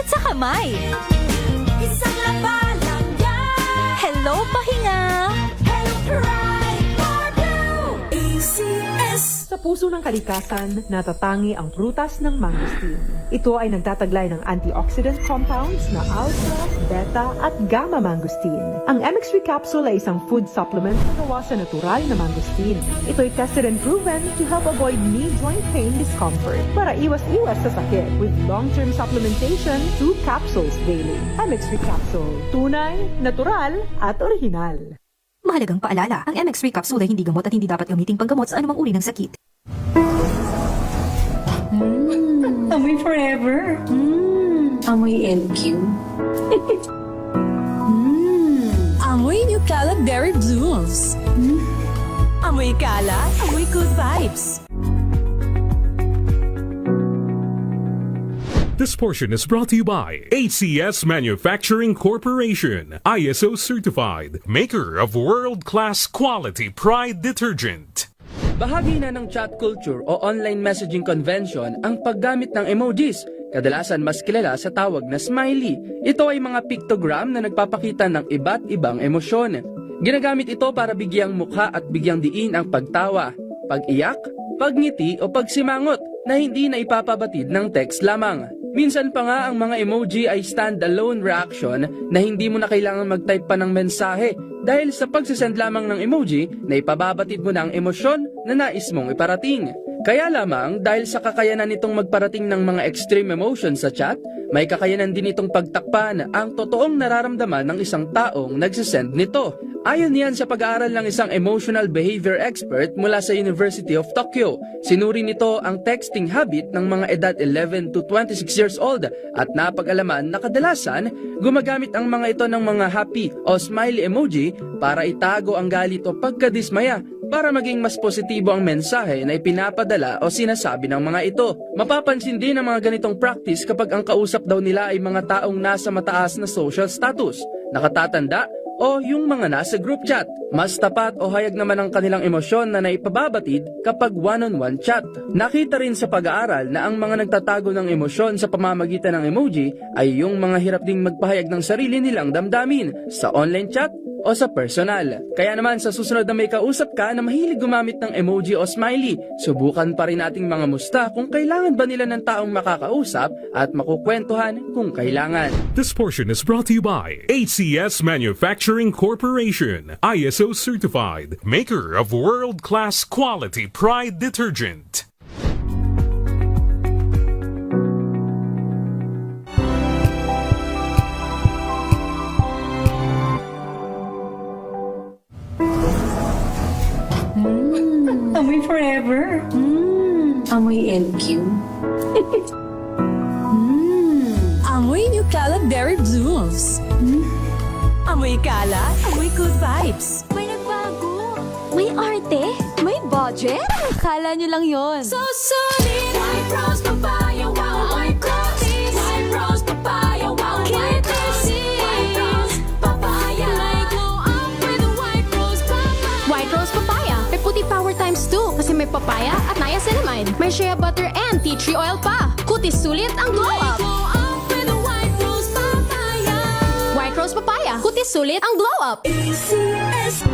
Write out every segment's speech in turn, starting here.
sakit sa kamay. Isang laban lang yan. Hello, pahinga. Hello, pride for you. ACS. Sa puso ng kalikasan, natatangi ang prutas ng mangosteen. Ito ay nagtataglay ng antioxidant compounds na alpha, beta at gamma mangosteen. Ang MX3 capsule ay isang food supplement na gawa sa natural na mangosteen. Ito ay tested and proven to help avoid knee joint pain discomfort para iwas-iwas sa sakit with long-term supplementation 2 capsules daily. MX3 capsule. Tunay, natural at original. Mahalagang paalala, ang MX3 capsule ay hindi gamot at hindi dapat gamiting panggamot sa anumang uri ng sakit. Amoy forever. Amoy LQ. Amoy New Calab Berry Blooms. Amoy kalat, amoy good vibes. This portion is brought to you by ACS Manufacturing Corporation, ISO certified, maker of world-class quality Pride detergent. Bahagi na ng chat culture o online messaging convention ang paggamit ng emojis, kadalasan mas kilala sa tawag na smiley. Ito ay mga pictogram na nagpapakita ng iba't ibang emosyon. Ginagamit ito para bigyang mukha at bigyang diin ang pagtawa, pag-iyak, pagngiti o pagsimangot na hindi na ipapabatid ng text lamang. Minsan pa nga ang mga emoji ay stand-alone reaction na hindi mo na kailangan mag-type pa ng mensahe dahil sa pagsisend lamang ng emoji na ipababatid mo na ang emosyon na nais mong iparating. Kaya lamang dahil sa kakayanan nitong magparating ng mga extreme emotions sa chat, may kakayanan din itong pagtakpan ang totoong nararamdaman ng isang taong nagsisend nito. Ayon yan sa pag-aaral ng isang emotional behavior expert mula sa University of Tokyo. Sinuri nito ang texting habit ng mga edad 11 to 26 years old at napag-alaman na kadalasan gumagamit ang mga ito ng mga happy o smiley emoji para itago ang galit o pagkadismaya para maging mas positibo ang mensahe na ipinapadala o sinasabi ng mga ito. Mapapansin din ang mga ganitong practice kapag ang kausap daw nila ay mga taong nasa mataas na social status, nakatatanda, o yung mga nasa group chat. Mas tapat o hayag naman ang kanilang emosyon na naipababatid kapag one-on-one chat. Nakita rin sa pag-aaral na ang mga nagtatago ng emosyon sa pamamagitan ng emoji ay yung mga hirap ding magpahayag ng sarili nilang damdamin sa online chat o sa personal. Kaya naman sa susunod na may kausap ka na mahilig gumamit ng emoji o smiley, subukan pa rin nating mga musta kung kailangan ba nila ng taong makakausap at makukwentuhan kung kailangan. This portion is brought to you by ACS Manufacturing Corporation, ISO certified, maker of world-class quality Pride detergent. Amoy forever. Amoy LQ. Amoy New Calab Berry Blooms. Amoy kalat, amoy good vibes. May nagbago. May arte. May budget. Kala nyo lang yon. So solid. White rose papaya, wow, white rose. White rose papaya, wow, white rose. White rose papaya. May glow up with a white rose papaya. White Rose Papaya. May puti power times 2 kasi may papaya at niacinamide. May shea butter and tea tree oil pa. Kutis sulit ang glow May up. glow up with a white rose papaya. White Rose Papaya. Kutis sulit ang glow up. ACS.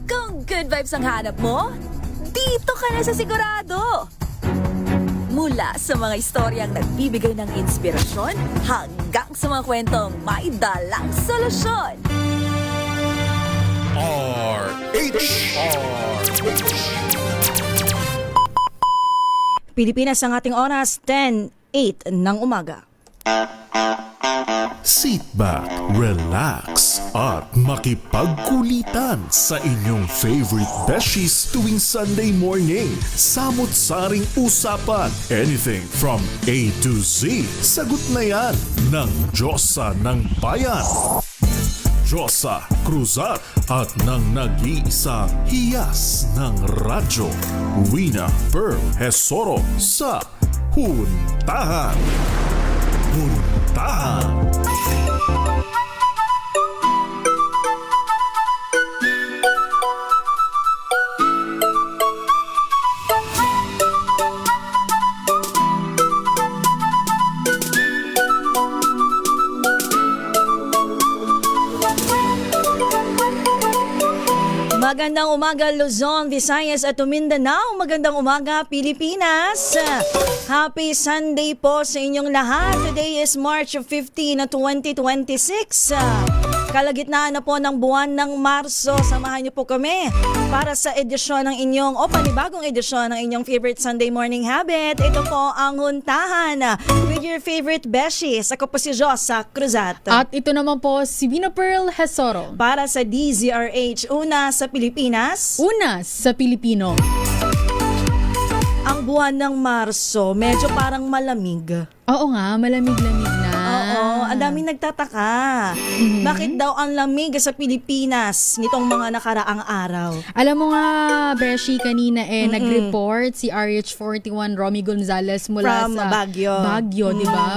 Kung good vibes ang hanap mo, dito ka na sa Sigurado! Mula sa mga istoryang nagbibigay ng inspirasyon hanggang sa mga kwentong may dalang solusyon. Pilipinas ang ating oras, 10:08 ng umaga. Sit back, relax, at makipagkulitan sa inyong favorite besties tuwing Sunday morning. Samot-saring usapan, anything from A to Z. Sagot na yan ng Diyosa ng Bayan. Diyosa Cruzat at ng nag-iisa hiyas ng radyo. Wina Pearl Hesoro sa Huntahan. Huntahan. Magandang umaga Luzon, Visayas at Mindanao. Magandang umaga Pilipinas. Happy Sunday po sa inyong lahat. Today is March 15, 2026. Kalagitnaan na po ng buwan ng Marso. Samahan niyo po kami para sa edisyon ng inyong panibagong edisyon ng inyong favorite Sunday morning habit. Ito po ang Huntahan with your favorite beshies. Ako po si Josa Cruzat. At ito naman po si Vina Pearl Hesoro. Para sa DZRH, una sa Pilipinas. Una sa Pilipino. Ang buwan ng Marso, medyo parang malamig. Oo nga, malamig-lamig na. Oo, ang daming nagtataka. Bakit daw ang lamig sa Pilipinas nitong mga nakaraang araw? Alam mo nga, Beshi, kanina nag-report si RH41 Romy Gonzalez mula From sa Baguio. di ba?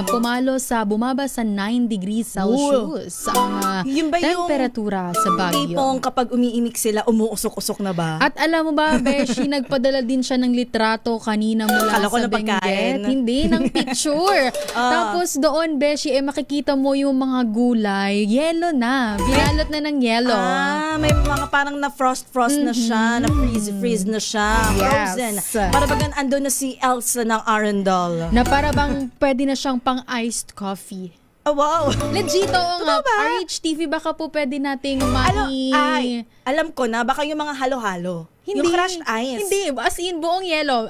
Bumaba sa 9 degrees Celsius ang Yun ba yung temperatura sa Baguio. tipong kapag umiimik sila, umuusok-usok na ba? At alam mo ba, Beshi, nagpadala din siya ng litrato kanina mula Kala ko sa na pagkain. Benguet. Hindi, ng picture. Tapos doon, Beshi, makikita mo yung mga gulay. Yellow na. Binalot na ng yellow. May mga parang na frost na siya, na freeze na siya, frozen. Yes. Para bagan ando na si Elsa ng Arundel. Na para bang pwede na siyang pang iced coffee. Oh, wow! Legit, oo nga. ba? RHTV, baka po pwede nating Alam ko na, baka yung mga halo-halo. Hindi. Yung crushed ice. Hindi. As in, buong yellow.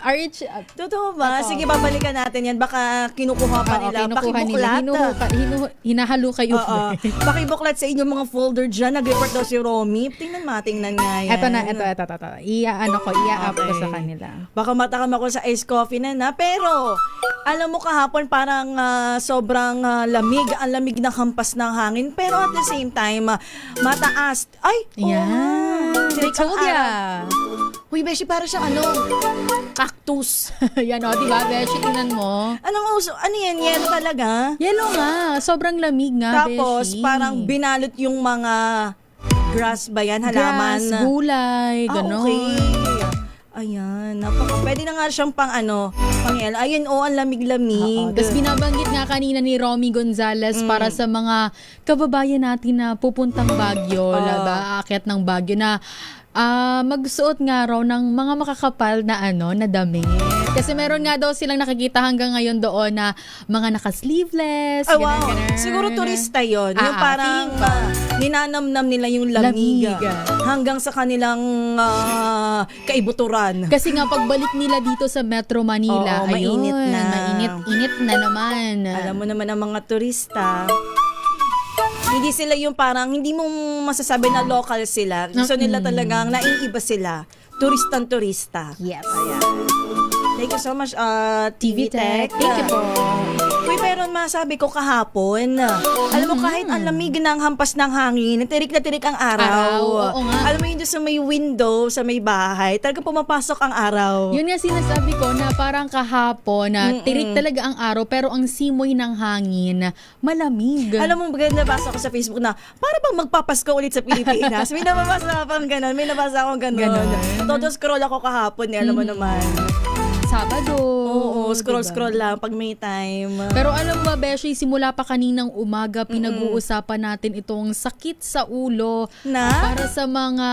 Totoo ba? Totoo. Sige, babalikan natin yan. Baka kinukuha pa nila. Kinukuha nila. Pakibuklat. Hinahalo kayo. Oo. Pakibuklat sa inyong mga folder dyan. Nag-report daw si Romy. Tingnan nga yan. Ito na. Ia-up ko sa kanila. Baka matakam ako sa iced coffee na. Pero, alam mo kahapon parang sobrang lamig. Ang lamig na hampas ng hangin. Pero at the same time, mataas. Ay! Yan. I told ya. Uy, Beshi, para siyang cactus. Yan o, diba, Beshi? Tingnan mo. Anong uso? Ano yan? Yellow talaga? Yellow nga. Sobrang lamig nga, Tapos, Beshi. parang binalot yung mga grass ba yan? Halaman? Grass, gulay, gano'n. Okay. Ayan. Pwede na nga siyang pang yellow. Ayun, ang lamig-lamig. Tapos binabanggit nga kanina ni Romy Gonzalez para sa mga kababayan natin na pupuntang Baguio, aakyat ng Baguio na magsuot nga raw ng mga makakapal na na damit. Kasi meron nga daw silang nakikita hanggang ngayon doon na mga naka-sleeveless, Wow. ganun. Siguro turista yon. Yung parang ninanamnam nila yung lamig. Hanggang sa kanilang kaibuturan. Kasi nga pagbalik nila dito sa Metro Manila, Oo, mainit ayun, na. Mainit na naman. Alam mo naman ang mga turista, hindi sila yung parang, hindi mo masasabi na local sila. Gusto nila talagang naiiba sila. Turistang-turista. Yes. Thank you so much, TV Tech. Thank you po. Uy, pero masabi ko kahapon, alam mo kahit ang lamig ng hampas ng hangin, tirik na tirik ang araw. Oo nga. Alam mo yun doon sa may window, sa may bahay, talagang pumapasok ang araw. Yun nga sinasabi ko na parang kahapon na tirik talaga ang araw pero ang simoy ng hangin malamig. Alam mo, nabasa ko sa Facebook na para bang magpapasko ulit sa Pilipinas. May nabasa akong ganun. Todo scroll ako kahapon, alam mo naman. Sabado. Oo, diba? scroll lang pag may time. Pero alam mo ba, Beshi, simula pa kaninang umaga, pinag-uusapan natin itong sakit sa ulo Na? para sa mga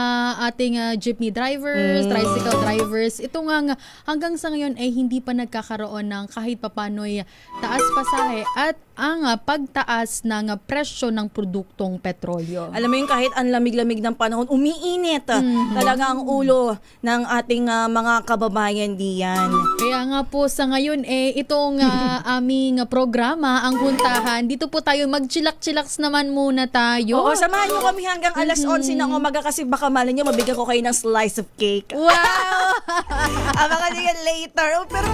ating jeepney drivers, tricycle drivers. Ito nga, hanggang sa ngayon ay hindi pa nagkakaroon ng kahit papano'y taas pasahe at ang pagtaas ng presyo ng produktong petrolyo. Alam mo yung kahit ang lamig-lamig ng panahon, umiinit talaga ang ulo ng ating mga kababayan diyan. Kaya nga po sa ngayon itong aming programa, ang Huntahan, dito po tayo mag-chilak-chilaks naman muna tayo. Oo, samahan nyo kami hanggang alas 11 ng umaga kasi baka malay nyo, mabigyan ko kayo ng slice of cake. Wow! Baka diyan later. Pero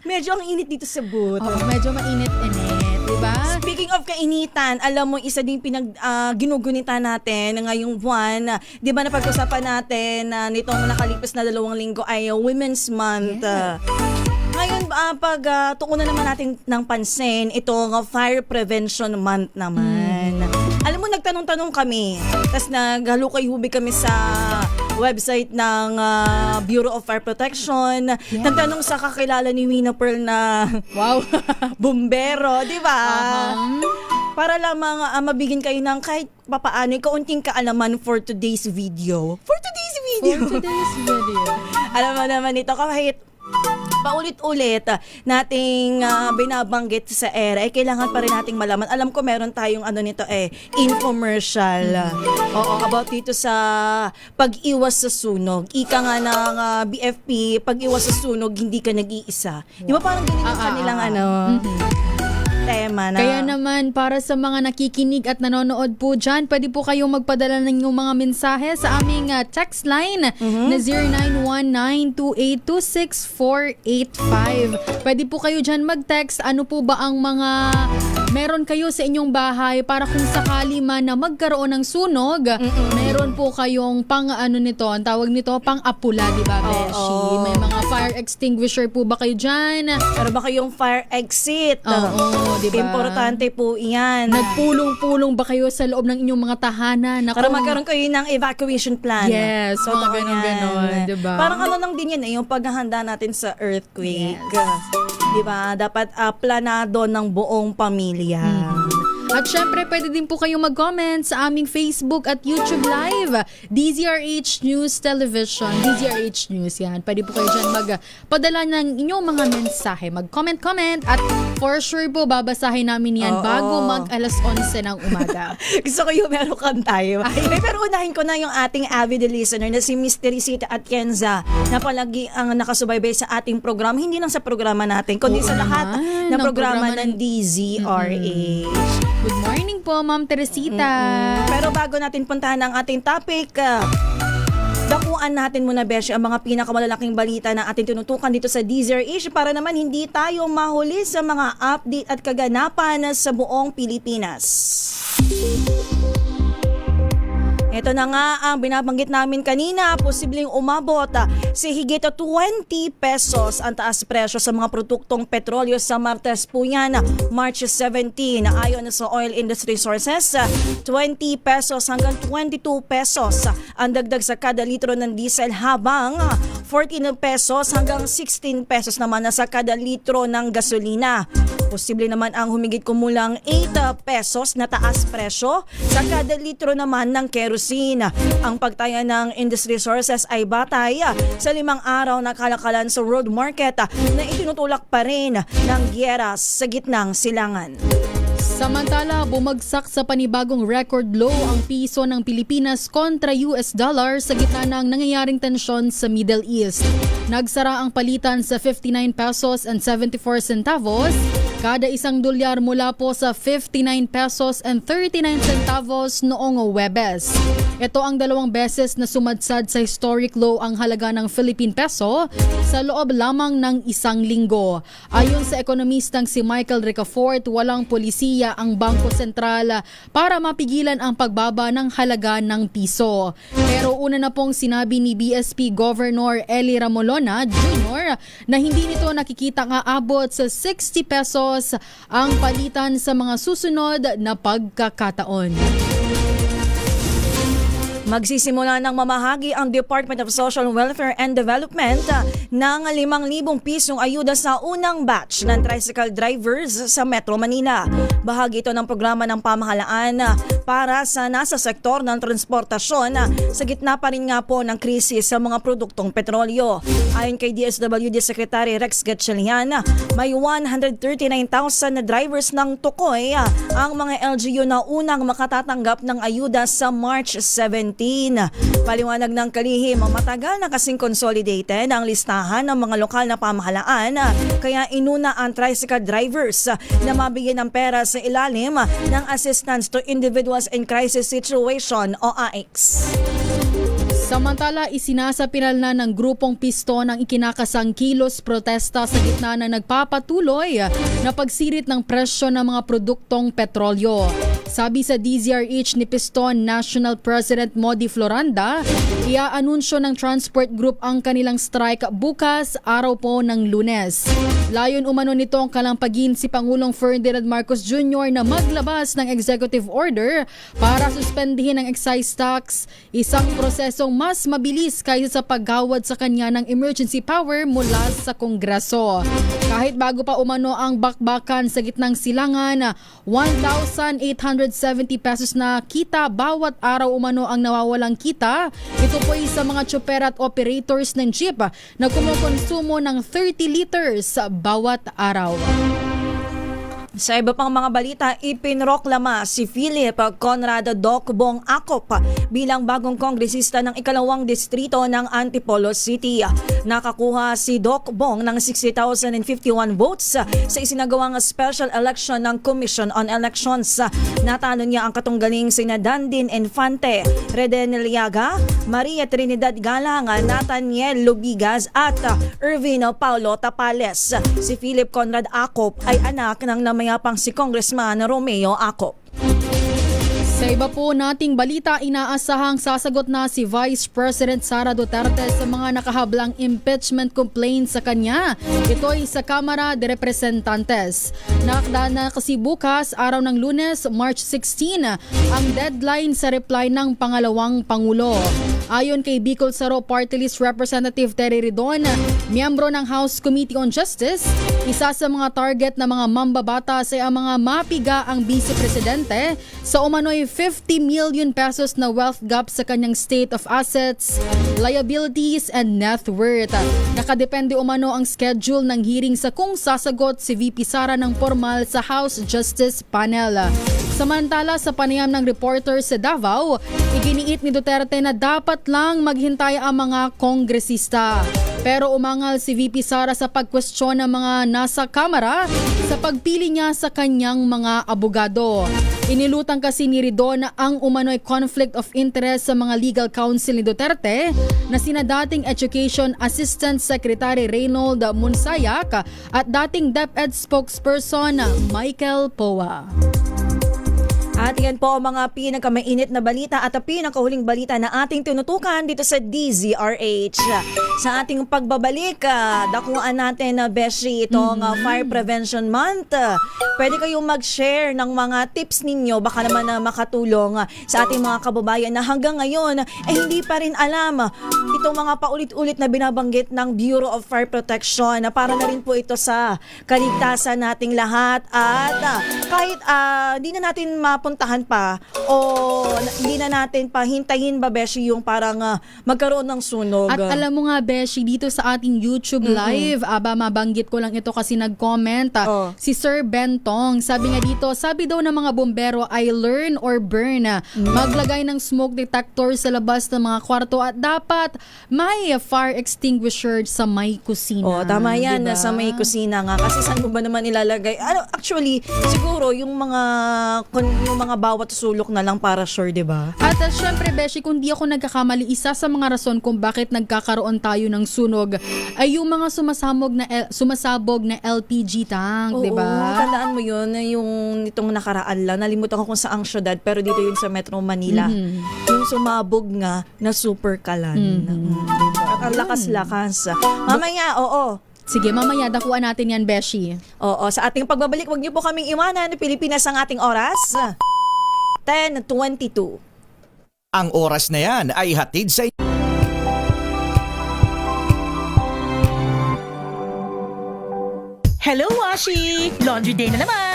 medyo ang init dito sa booth. Oo, medyo mainit-init, diba? Speaking of kainitan, alam mo, isa ding ginugunita natin ngayong buwan. Di ba napag-usapan natin na nitong nakalipas na 2 linggo ay Women's Month. Yeah. Ngayon, tukunan naman natin ng pansin itong Fire Prevention Month naman. Alam mo, nagtanong-tanong kami. Tapos naghalukay-hubig kami sa website ng Bureau of Fire Protection. Yeah. Nagtanong sa kakilala ni Vina Pearl na wow, bumbero, di ba? para lamang mabigyan kayo ng kahit papaano, kaunting kaalaman for today's video. For today's video. Alam mo naman ito, kahit paulit-ulit nating binabanggit sa era, kailangan pa rin nating malaman. Alam ko meron tayong infomercial. Oo, about dito sa pag-iwas sa sunog. Ika nga ng BFP, pag-iwas sa sunog, hindi ka nag-iisa. Di ba parang ganun yung kanilang tema na. Kaya naman, para sa mga nakikinig at nanonood po dyan, pwede po kayong magpadala ng inyong mga mensahe sa aming text line na 0919-2826-485. Pwede po kayo dyan mag-text. Ano po ba ang mga meron kayo sa inyong bahay para kung sakali man na magkaroon ng sunog, meron po kayong ang tawag nito, pang-apula, di ba, Beshi? May mga fire extinguisher po ba kayo dyan? Pero ba kayong fire exit? Oo, di ba? Importante po yan. Nagpulong-pulong ba kayo sa loob ng inyong mga tahanan? Para magkaroon kayo ng evacuation plan. Yes, mga ganon-ganon, di ba? Parang lang din yan yung paghahanda natin sa earthquake. Di ba? Dapat planado ng buong pamilya. At syempre, pwede din po kayong mag-comment sa aming Facebook at YouTube Live. DZRH News Television. DZRH News yan. Pwede po kayo dyan magpadala ng inyong mga mensahe. Mag-comment at for sure po, babasahin namin yan bago mag-alas 11 ng umaga. Gusto ko yung meron kang tayo. Pero unahin ko na yung ating avid listener na si Miss Teresita Atienza na palagi ang nakasubaybay sa ating program. Hindi lang sa programa natin, kundi sa lahat ng programa ng DZRH. Good morning po, Ma'am Teresita. Pero bago natin puntahan ang ating topic, dakuan natin muna, Beshi, ang mga pinakamalalaking balita na ating tinutukan dito sa DZRH para naman hindi tayo mahuli sa mga update at kaganapan sa buong Pilipinas. Ito na nga ang binabanggit namin kanina, posibleng umabot sa higit 20 pesos ang taas presyo sa mga produktong petrolyo sa Martes po yan, March 17. Ayon sa oil industry sources, 20 pesos hanggang 22 pesos ang dagdag sa kada litro ng diesel, habang 14 pesos hanggang 16 pesos naman sa kada litro ng gasolina. Posible naman ang humigit kumulang 8 pesos na taas presyo sa kada litro naman ng kerosene. Ang pagtaya ng industry sources ay batay sa 5 araw na kalakalan sa world market na itinutulak pa rin ng giyera sa gitnang silangan. Samantala, bumagsak sa panibagong record low ang piso ng Pilipinas kontra US dollar sa gitna ng nangyayaring tensyon sa Middle East. Nagsara ang palitan sa 59 pesos and 74 centavos kada isang dolyar mula po sa 59 pesos and 39 centavos noong Huwebes. Ito ang 2 beses na sumadsad sa historic low ang halaga ng Philippine peso sa loob lamang ng 1 linggo. Ayon sa ekonomistang si Michael Ricafort, walang polisiya ang Bangko Sentral para mapigilan ang pagbaba ng halaga ng piso. Pero una na pong sinabi ni BSP Governor Eli Ramolona Jr. na hindi nito nakikita nga abot sa 60 pesos ang palitan sa mga susunod na pagkakataon. Magsisimula ng mamahagi ang Department of Social Welfare and Development ng 5,000 pisong ayuda sa unang batch ng tricycle drivers sa Metro Manila. Bahagi ito ng programa ng pamahalaan para sa nasa sektor ng transportasyon sa gitna pa rin nga po ng krisis sa mga produktong petrolyo. Ayon kay DSWD Secretary Rex Gatchalian, may 139,000 na drivers ng tukoy ang mga LGU na unang makatatanggap ng ayuda sa March 17. Paliwanag ng kalihim, matagal na kasing consolidated ang listahan ng mga lokal na pamahalaan, kaya inuna ang tricycle drivers na mabigyan ng pera sa ilalim ng Assistance to Individuals in Crisis Situation o AICS. Samantala, isinasapinal na ng grupong Piston ang ikinakasang kilos protesta sa gitna na nagpapatuloy na pagsirit ng presyo ng mga produktong petrolyo. Sabi sa DZRH ni Piston National President Modi Floranda, iaanunsyo ng Transport Group ang kanilang strike bukas, araw po ng Lunes. Layon umano nito ang kalampagin si Pangulong Ferdinand Marcos Jr. na maglabas ng executive order para suspendihin ang excise tax, isang prosesong mas mabilis kaysa sa paggawad sa kanya ng emergency power mula sa Kongreso. Kahit bago pa umano ang bakbakan sa gitnang silangan, 1,870 pesos na kita bawat araw umano ang nawawalang kita. Ito po ay sa mga tsoper at operators ng jeep na kumukonsumo ng 30 liters bawat araw. Sa iba pang mga balita, ipinroklama si Philip Conrad Doc Bong Acop bilang bagong kongresista ng ikalawang distrito ng Antipolo City. Nakakuha si Doc Bong ng 60,051 votes sa isinagawang special election ng Commission on Elections. Natalo niya ang katunggaling sina Dandin Infante, Reden Liaga, Maria Trinidad Galang, Nathaniel Lubigas at Irvino Paulo Tapales. Si Philip Conrad Acop ay anak ng namayapang si Congressman Romeo Acop. Sa iba po nating balita, inaasahang sasagot na si Vice President Sara Duterte sa mga nakahablang impeachment complaints sa kanya. Ito ay sa Kamara de Representantes. Nakakda na kasi bukas, araw ng Lunes, March 16, ang deadline sa reply ng pangalawang Pangulo. Ayon kay Bicol Saro Party List Representative Terry Ridon, miyembro ng House Committee on Justice, isa sa mga target na mga mambabatas ay ang mga mapiga ang Vice Presidente sa umano'y 50 million pesos na wealth gap sa kanyang state of assets, liabilities, and net worth. Nakadepende umano ang schedule ng hearing sa kung sasagot si VP Sara ng formal sa House Justice Panel. Samantala, sa panayam ng reporter sa Davao, iginiit ni Duterte na dapat lang maghintay ang mga kongresista. Pero umangal si VP Sara sa pagkwestiyon ng mga nasa Kamara sa pagpili niya sa kanyang mga abogado. Inilutang kasi ni Ridon ang umano'y conflict of interest sa mga legal counsel ni Duterte na sina dating Education Assistant Secretary Reynold Monsayak at dating DepEd spokesperson Michael Poa. At yan po ang mga pinakamainit na balita at ang pinakahuling balita na ating tinutukan dito sa DZRH. Sa ating pagbabalik, dakuan natin na Beshi itong Fire Prevention Month. Pwede kayong mag-share ng mga tips ninyo, baka naman na makatulong sa ating mga kababayan na hanggang ngayon ay hindi pa rin alam itong mga paulit-ulit na binabanggit ng Bureau of Fire Protection na para na rin po ito sa kaligtasan nating lahat. At kahit di na natin mapuntahan pa o hindi na natin pa hintayin ba Beshi yung parang magkaroon ng sunog. At alam mo nga Beshi, dito sa ating YouTube live, mabanggit ko lang ito kasi nag-comment si Sir Bentong. Sabi nga dito, sabi daw ng mga bombero ay learn or burn. Maglagay ng smoke detector sa labas ng mga kwarto at dapat may fire extinguisher sa may kusina. Tama yan, diba? sa may kusina nga. Kasi saan mo ba naman ilalagay? Actually, siguro yung mga bawat sulok na lang para sure, di ba? At syempre, Beshi, kung di ako nagkakamali, isa sa mga rason kung bakit nagkakaroon tayo ng sunog ay yung mga sumasabog na LPG tank, di ba? Tandaan mo yun, yung itong nakaraan lang. Nalimutan ko kung saang syudad, pero dito yun sa Metro Manila. Yung sumabog nga na super kalan. Diba? At ang lakas-lakas. Mamaya, Sige, mamaya dakuan natin yan, Beshi. Sa ating pagbabalik, wag niyo po kaming iwanan. Pilipinas ang ating oras. 10:22. Ang oras na yan ay hatid sa Hello, Washi! Laundry day na naman!